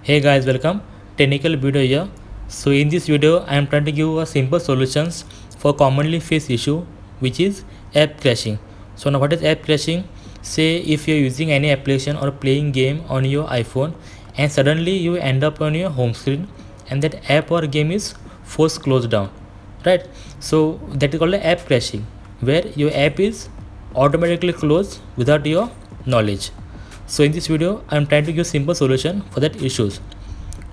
Hey guys, welcome. Technical video here. So in this video, I am trying to give a simple solutions for commonly faced issue, which is app crashing. So now what is app crashing? Say if you're using any application or playing game on your iPhone and suddenly you end up on your home screen and that app or game is forced closed down, right? So that is called app crashing, where your app is automatically closed without your knowledge. So in this video I am trying to give simple solution for that issues.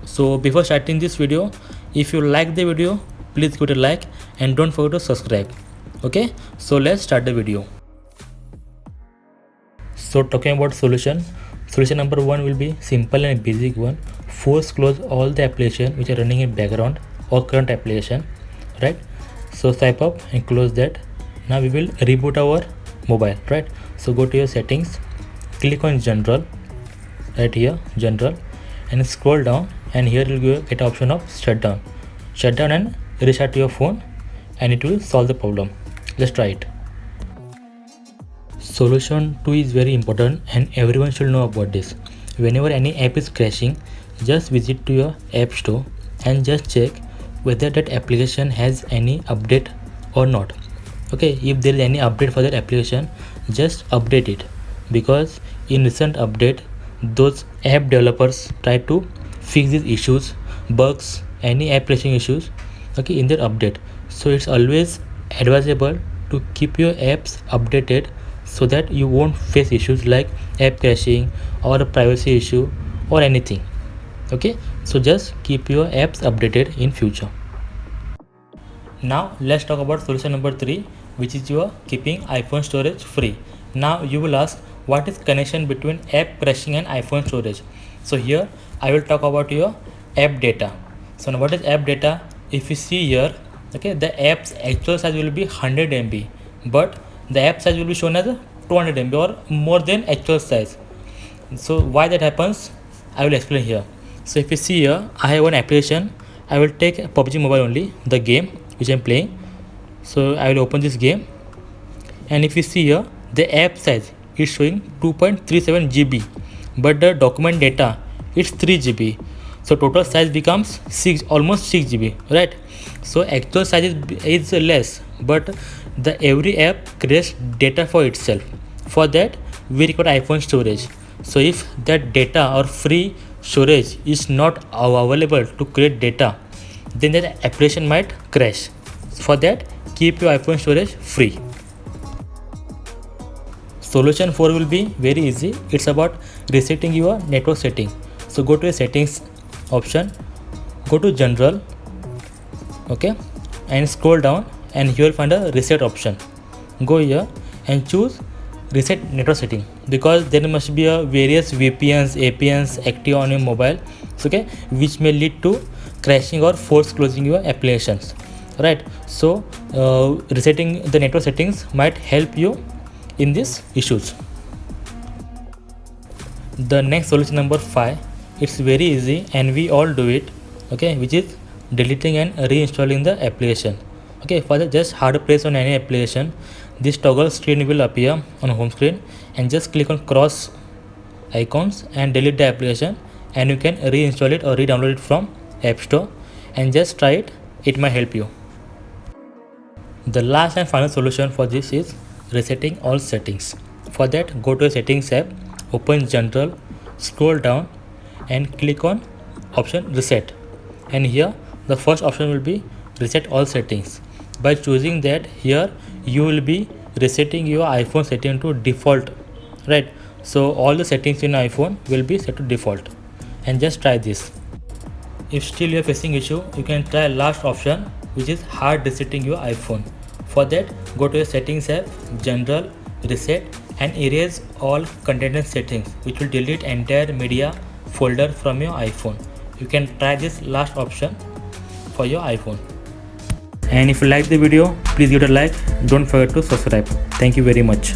So before starting this video, if you like the video, please give it a like and don't forget to subscribe. Okay, so let's start the video. So talking about solution number one will be simple and basic one. Force close all the application which are running in background or current application, right? So swipe up and close that. Now we will reboot our mobile, right? So go to your settings, click on general, right here general, and scroll down, and here you'll get option of shutdown and restart your phone, and it will solve the problem. Let's try it. Solution 2 is very important and everyone should know about this. Whenever any app is crashing, just visit to your app store and just check whether that application has any update or not. Okay, if there is any update for that application, just update it, because in recent update those app developers try to fix these issues, bugs, any app crashing issues, okay, in their update. So it's always advisable to keep your apps updated so that you won't face issues like app crashing or a privacy issue or anything. Okay, so just keep your apps updated in future. Now let's talk about solution number 3, which is your keeping iPhone storage free. Now you will ask, what is connection between app crashing and iPhone storage? So here I will talk about your app data. So now what is app data? If you see here, okay, the app's actual size will be 100 MB, but the app size will be shown as 200 MB or more than actual size. So why that happens, I will explain here. So if you see here, I have one application. I will take PUBG Mobile only, the game which I am playing. So I will open this game, and if you see here, the app size is showing 2.37 GB, but the document data it's 3 GB. So total size becomes almost 6 GB, right? So actual size is less, but the every app creates data for itself. For that we require iPhone storage. So if that data or free storage is not available to create data, then that application might crash. For that, keep your iPhone storage free. Solution 4 will be very easy. It's about resetting your network setting. So go to your settings option, go to general, okay, and scroll down, and here you'll find a reset option. Go here and choose reset network setting, because there must be a various VPNs, APNs active on your mobile, okay, which may lead to crashing or force closing your applications, right? So resetting the network settings might help you in these issues. The next solution number 5, it's very easy and we all do it, okay, which is deleting and reinstalling the application. Okay, for that, just hard press on any application, this toggle screen will appear on home screen, and just click on cross icons and delete the application, and you can reinstall it or re-download it from App Store, and just try it. It might help you. The last and final solution for this is resetting all settings. For that, go to the settings app, open general, scroll down, and click on option reset, and here the first option will be reset all settings. By choosing that, here you will be resetting your iPhone setting to default, right? So all the settings in iPhone will be set to default, and just try this. If still you are facing issue, you can try last option, which is hard resetting your iPhone. For that, go to your settings app, general, reset, and erase all content and settings, which will delete entire media folder from your iPhone. You can try this last option for your iPhone. And if you like the video, please give it a like. Don't forget to subscribe. Thank you very much.